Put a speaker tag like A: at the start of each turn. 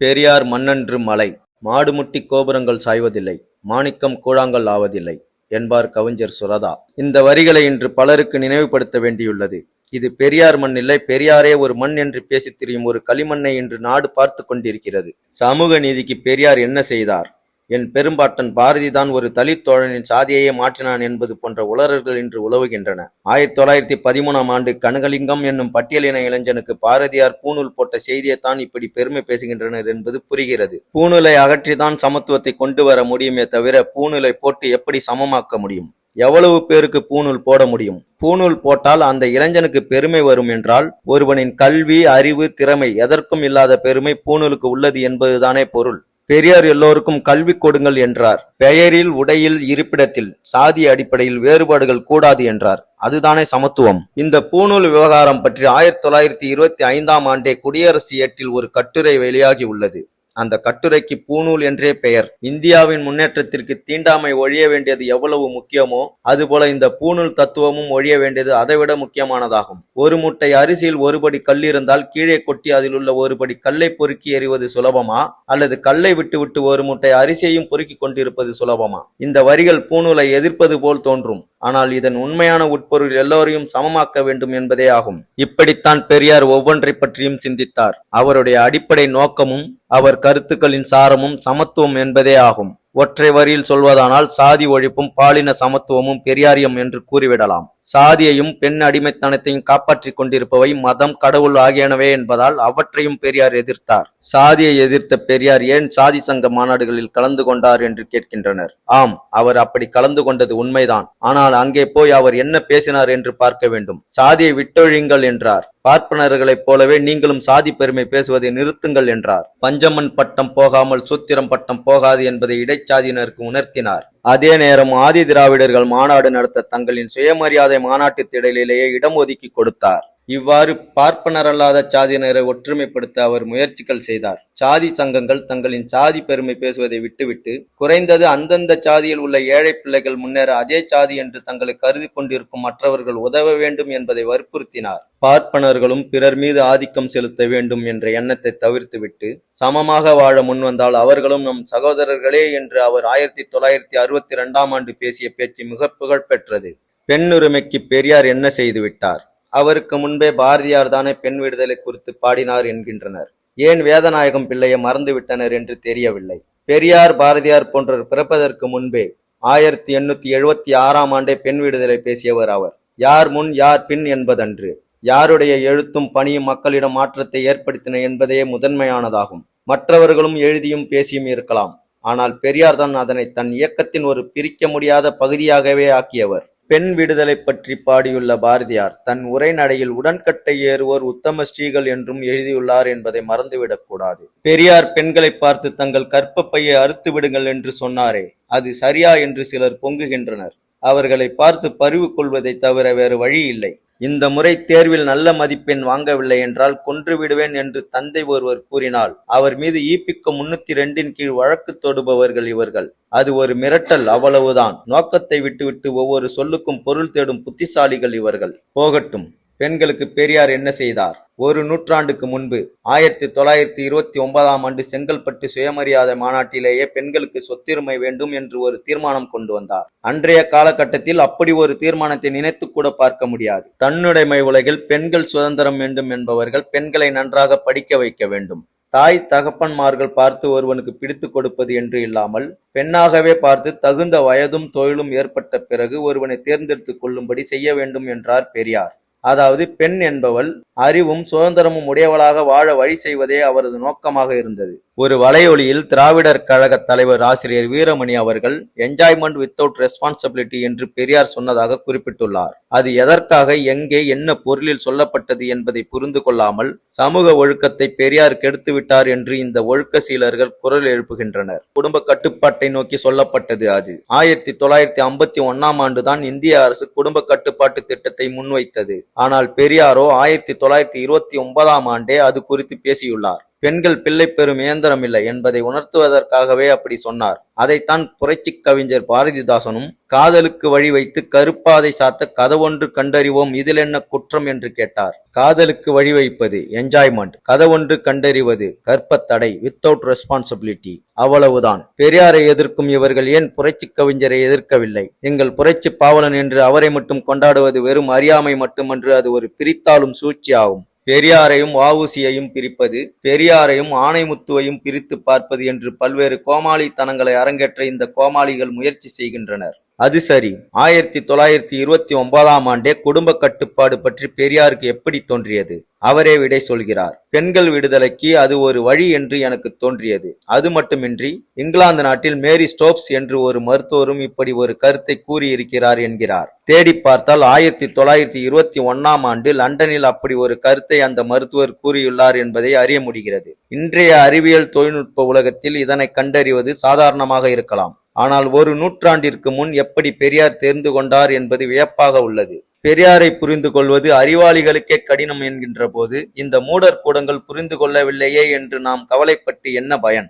A: பெரியார் மண்ணன்று மலை, மாடு முட்டி கோபுரங்கள் சாய்வதில்லை, மாணிக்கம் கூழாங்கல் ஆவதில்லை என்பார் கவிஞர் சுரதா. இந்த வரிகளை இன்று பலருக்கு நினைவுபடுத்த வேண்டியுள்ளது. இது பெரியார் மண் இல்லை, பெரியாரே ஒரு மண் என்று பேசித் திரியும் ஒரு களிமண்ணை இன்று நாடு பார்த்து கொண்டிருக்கிறது. சமூக நீதிக்கு பெரியார் என்ன செய்தார்? என் பெரும்பாட்டன் பாரதிதான் ஒரு தலித் தோழனின் சாதியையே மாற்றினான் என்பது போன்ற உளறல்கள் இன்று உலவுகின்றன. 1913 கனகலிங்கம் என்னும் பட்டியலின இளைஞனுக்கு பாரதியார் பூணூல் போட்ட செய்தியைத்தான் இப்படி பெருமை பேசுகின்றனர் என்பது புரிகிறது. பூணூலை அகற்றிதான் சமத்துவத்தை கொண்டு வர முடியுமே தவிர பூணூலை போட்டு எப்படி சமமாக்க முடியும்? எவ்வளவு பேருக்கு பூணூல் போட முடியும்? பூணூல் போட்டால் அந்த இளைஞனுக்கு பெருமை வரும் என்றால் ஒருவனின் கல்வி, அறிவு, திறமை எதற்கும் இல்லாத பெருமை பூணூலுக்கு உள்ளது என்பதுதானே பொருள். பெரியார் எல்லோருக்கும் கல்வி கொடுங்கள் என்றார். பெயரில், உடையில், இருப்பிடத்தில் சாதி அடிப்படையில் வேறுபாடுகள் கூடாது என்றார். அதுதானே சமத்துவம். இந்த பூணூல் விவகாரம் பற்றி 1925 குடியரசு ஏட்டில் ஒரு கட்டுரை வெளியாகி உள்ளது. அந்த கட்டுரைக்கு பூணூல் என்றே பெயர். இந்தியாவின் முன்னேற்றத்திற்கு தீண்டாமை ஒழிய வேண்டியது எவ்வளவு முக்கியமோ அதுபோல இந்த பூணூல் தத்துவமும் ஒழிய வேண்டியது அதைவிட முக்கியமானதாகும். ஒரு மூட்டை அரிசியில் ஒருபடி கல் இருந்தால் கீழே கொட்டி அதில் உள்ள ஒருபடி கல்லை பொறுக்கி எறிவது சுலபமா, அல்லது கல்லை விட்டு ஒரு மூட்டை அரிசியையும் பொறுக்கி கொண்டிருப்பது சுலபமா? இந்த வரிகள் பூணூலை எதிர்ப்பது போல் தோன்றும். ஆனால் இதன் உண்மையான உட்பொருள் எல்லோரையும் சமமாக்க வேண்டும் என்பதே ஆகும். இப்படித்தான் பெரியார் ஒவ்வொன்றை பற்றியும் சிந்தித்தார். அவருடைய அடிப்படை நோக்கமும் அவர் கருத்துக்களின் சாரமும் சமத்துவம் என்பதே ஆகும். ஒற்றை வரியில் சொல்வதானால் சாதி ஒழிப்பும் பாலின சமத்துவமும் பெரியாரியம் என்று கூறிவிடலாம். சாதியையும் பெண் அடிமைத்தனத்தையும் காப்பாற்றிக் கொண்டிருப்பவை மதம், கடவுள் ஆகியனவே என்பதால் அவற்றையும் பெரியார் எதிர்த்தார். சாதியை எதிர்த்த பெரியார் ஏன் சாதி சங்க மாநாடுகளில் கலந்து கொண்டார் என்று கேட்கின்றனர். ஆம், அவர் அப்படி கலந்து கொண்டது உண்மைதான். ஆனால் அங்கே போய் அவர் என்ன பேசினார் என்று பார்க்க வேண்டும். சாதியை விட்டொழியுங்கள் என்றார். பார்ப்பனர்களைப் போலவே நீங்களும் சாதி பெருமை பேசுவதை நிறுத்துங்கள் என்றார். பஞ்சமன் பட்டம் போகாமல் சூத்திரம் பட்டம் போகாது என்பதை இடைச்சாதியினருக்கு உணர்த்தினார். அதே நேரம் ஆதி திராவிடர்கள் மாநாடு நடத்த தங்களின் சுயமரியாதை மாநாட்டு திடலிலேயே இடம் ஒதுக்கி கொடுத்தார். இவ்வாறு பார்ப்பனரல்லாத சாதியினரை ஒற்றுமைப்படுத்த அவர் முயற்சிகள் செய்தார். சாதி சங்கங்கள் தங்களின் சாதி பெருமை பேசுவதை விட்டுவிட்டு குறைந்தது அந்தந்த சாதியில் உள்ள ஏழை பிள்ளைகள் முன்னேற அதே சாதி என்று தங்களை கருதி கொண்டிருக்கும் மற்றவர்கள் உதவ வேண்டும் என்பதை வற்புறுத்தினார். பார்ப்பனர்களும் பிறர் மீது ஆதிக்கம் செலுத்த வேண்டும் என்ற எண்ணத்தை தவிர்த்துவிட்டு சமமாக வாழ முன்வந்தால் அவர்களும் நம் சகோதரர்களே என்று அவர் 1962 பேசிய பேச்சு மிக புகழ்பெற்றது. பெண்ணுரிமைக்கு பெரியார் என்ன செய்து விட்டார்? அவருக்கு முன்பே பாரதியார் தானே பெண் விடுதலை குறித்து பாடினார் என்கின்றனர். ஏன் வேதநாயகம் பிள்ளையை மறந்துவிட்டனர் என்று தெரியவில்லை. பெரியார், பாரதியார் போன்றவர் பிறப்பதற்கு முன்பே 1876 பெண் விடுதலை பேசியவர் அவர். யார் முன் யார் பின் என்பதன்று, யாருடைய எழுத்தும் பணியும் மக்களிடம் மாற்றத்தை ஏற்படுத்தின என்பதே முதன்மையானதாகும். மற்றவர்களும் எழுதியும் பேசியும் இருக்கலாம். ஆனால் பெரியார் தான் அதனை தன் இயக்கத்தின் ஒரு பிரிக்க முடியாத பகுதியாகவே ஆக்கியவர். பெண் விடுதலை பற்றி பாடியுள்ள பாரதியார் தன் உரைநடையில் உடன்கட்டை ஏறுவோர் உத்தம ஸ்ரீகள் என்றும் எழுதியுள்ளார் என்பதை மறந்துவிடக் கூடாது. பெரியார் பெண்களை பார்த்து தங்கள் கற்பப்பையை அறுத்து விடுங்கள் என்று சொன்னாரே, அது சரியா என்று சிலர் பொங்குகின்றனர். அவர்களை பார்த்து பரிவு கொள்வதை தவிர வேறு வழி இல்லை. இந்த முறை தேர்வில் நல்ல மதிப்பெண் வாங்கவில்லை என்றால் கொன்று விடுவேன் என்று தந்தை ஒருவர் கூறினால் அவர் மீது ஈபிக்க 302 கீழ் வழக்கு தொடுபவர்கள் இவர்கள். அது ஒரு மிரட்டல், அவ்வளவுதான். நோக்கத்தை விட்டுவிட்டு ஒவ்வொரு சொல்லுக்கும் பொருள் தேடும் புத்திசாலிகள் இவர்கள். போகட்டும், பெண்களுக்கு பெரியார் என்ன செய்தார்? ஒரு நூற்றாண்டுக்கு முன்பு 1929 செங்கல்பட்டு சுயமரியாதை மாநாட்டிலேயே பெண்களுக்கு சொத்துரிமை வேண்டும் என்று ஒரு தீர்மானம் கொண்டு வந்தார். அன்றைய காலகட்டத்தில் அப்படி ஒரு தீர்மானத்தை நினைத்து கூட பார்க்க முடியாது. தன்னுடைமை உலகில் பெண்கள் சுதந்திரம் வேண்டும் என்பவர்கள் பெண்களை நன்றாக படிக்க வைக்க வேண்டும். தாய் தகப்பன்மார்கள் பார்த்து ஒருவனுக்கு பிடித்து கொடுப்பது என்று இல்லாமல் பெண்ணாகவே பார்த்து தகுந்த வயதும் தொழிலும் ஏற்பட்ட பிறகு ஒருவனை தேர்ந்தெடுத்துக் கொள்ளும்படி செய்ய வேண்டும் என்றார் பெரியார். அதாவது பெண் என்பவள் அறிவும் சுதந்திரமும் உடையவளாக வாழ வழி செய்வதே அவரது நோக்கமாக இருந்தது. ஒரு வலையொலியில் திராவிடர் கழக தலைவர் ஆசிரியர் வீரமணி அவர்கள் என்ஜாய்மெண்ட் வித்தவுட் ரெஸ்பான்சிபிலிட்டி என்று பெரியார் சொன்னதாக குறிப்பிட்டுள்ளார். அது எதற்காக, எங்கே, என்ன பொருளில் சொல்லப்பட்டது என்பதை புரிந்து கொள்ளாமல் சமூக ஒழுக்கத்தை பெரியார் கெடுத்து விட்டார் என்று இந்த ஒழுக்க சீலர்கள் குரல் எழுப்புகின்றனர். குடும்ப கட்டுப்பாட்டை நோக்கி சொல்லப்பட்டது அது. 1951 தான் இந்திய அரசு குடும்ப கட்டுப்பாட்டு திட்டத்தை முன்வைத்தது. ஆனால் பெரியாரோ 1929 அது குறித்து பேசியுள்ளார். பெண்கள் பிள்ளை பெறும் இயந்திரம் இல்லை என்பதை உணர்த்துவதற்காகவே அப்படி சொன்னார். அதைத்தான் புரட்சிக் கவிஞர் பாரதிதாசனும் காதலுக்கு வழி வைத்து கருப்பாதை சாத்த கதவொன்று கண்டறிவோம் இதில் என்ன குற்றம் என்று கேட்டார். காதலுக்கு வழி வைப்பது என்ஜாய்மெண்ட், கதவொன்று கண்டறிவது கற்பத்தடை, வித்தவுட் ரெஸ்பான்சிபிலிட்டி. அவ்வளவுதான். பெரியாரை எதிர்க்கும் இவர்கள் ஏன் புரட்சிக் கவிஞரை எதிர்க்கவில்லை? எங்கள் புரட்சி பாவலன் என்று அவரை மட்டும் கொண்டாடுவது வெறும் அறியாமை மட்டுமன்று, அது ஒரு பிரித்தாளும் சூழ்ச்சி ஆகும். பெரியாரையும் வ.உ.சி.யையும் பிரிப்பது, பெரியாரையும் ஆணைமுத்துவையும் பிரித்து பார்ப்பது என்று பல்வேறு கோமாளித்தனங்களை அரங்கேற்ற இந்த கோமாளிகள் முயற்சி செய்கின்றனர். அது சரி, 1929ஆம் ஆண்டே குடும்ப கட்டுப்பாடு பற்றி பெரியாருக்கு எப்படி தோன்றியது? அவரே விடை சொல்கிறார். பெண்கள் விடுதலைக்கு அது ஒரு வழி என்று எனக்கு தோன்றியது. அது மட்டுமின்றி இங்கிலாந்து நாட்டில் மேரி ஸ்டோப்ஸ் என்று ஒரு மருத்துவரும் இப்படி ஒரு கருத்தை கூறியிருக்கிறார் என்கிறார். தேடி பார்த்தால் 1921ஆம் ஆண்டு லண்டனில் அப்படி ஒரு கருத்தை அந்த மருத்துவர் கூறியுள்ளார் என்பதை அறிய முடிகிறது. இன்றைய அறிவியல் தொழில்நுட்ப உலகத்தில் இதனை கண்டறிவது சாதாரணமாக இருக்கலாம். ஆனால் ஒரு நூற்றாண்டிற்கு முன் எப்படி பெரியார் தெரிந்து கொண்டார் என்பது வியப்பாக உள்ளது. பெரியாரை புரிந்து கொள்வது அறிவாளிகளுக்கே கடினம் என்கின்ற போது இந்த மூடர் கூடங்கள் புரிந்து கொள்ளவில்லையே என்று நாம் கவலைப்பட்டு என்ன பயன்?